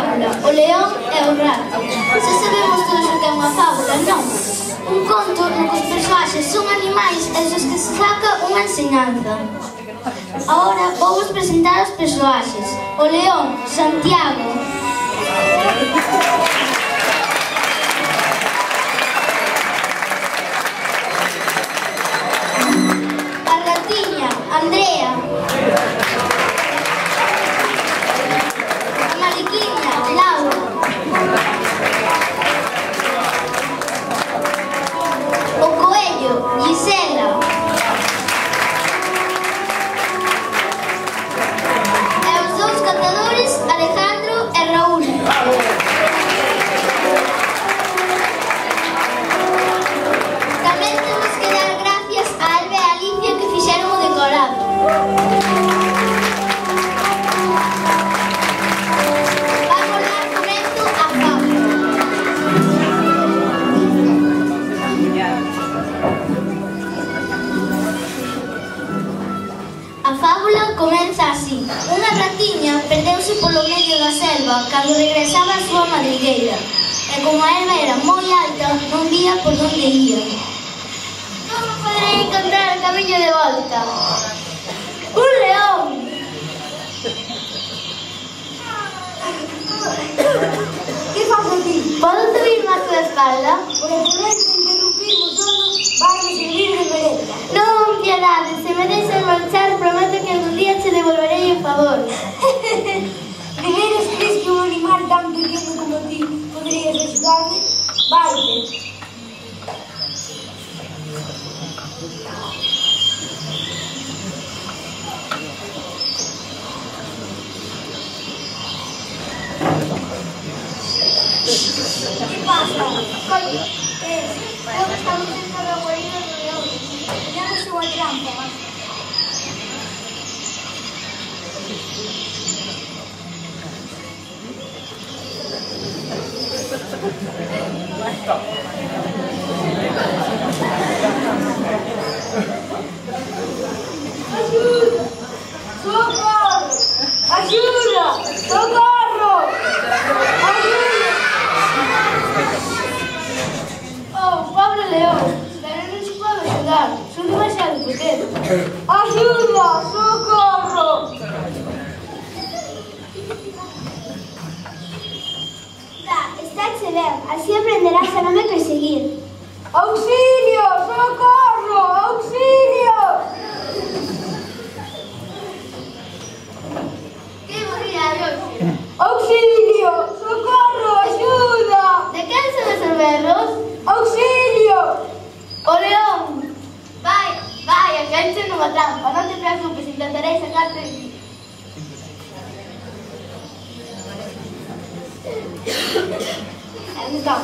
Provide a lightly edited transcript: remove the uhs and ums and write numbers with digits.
fábula, o león e o rato. Xa sabemos todos o que é unha fábula, non? Un conto no que os persoaxes son animais e dos que se saca unha enseñanza. Agora vou vos presentar os persoaxes. O león, Santiago. A ratiña, Andrea. A mariquiña, Laura. O coello, Gisela. E os dous cantadores, Alejandro e Raúl. Tamén temos que dar gracias a Alba e a Alicia que fixeron o decorado. Vamos dar comento á fábula. A fábula comeza así. Unha ratiña perdeuse polo medio da selva cando regresaba a súa madrigueira. E como a erva era moi alta, non vía por onde ía. Como poderei encontrar o camiño de volta? Un león! Que faz aquí? Podo subir na tua espalda? Por el momento interrumpimos solo, vai servir de merenda. Non, piedade, se me deixas marchar, prometo que algún día te devolverei o favor. De veras crees que un animal tan pequeno como ti podrías axudarme? Vaite. Que pasa? Colle, estamos dentro da guarida do león. Teñamos unha trampa. Ajuda! Socorro! Ajuda! Socorro! Ajuda! Oh, pobre león, pero non se pode ajudar, son demasiado pequeno. Ajuda! Socorro! Estáche ben, así aprenderás a non me perseguir. Auxilio! Socorro! Auxilio! Que morría de hoxe? Auxilio! Socorro! Axuda! De quen son esos berros? Auxilio! O león! Vai, a cancha nunha trampa, non te preocupes, intentarei sacarte de aquí. Então,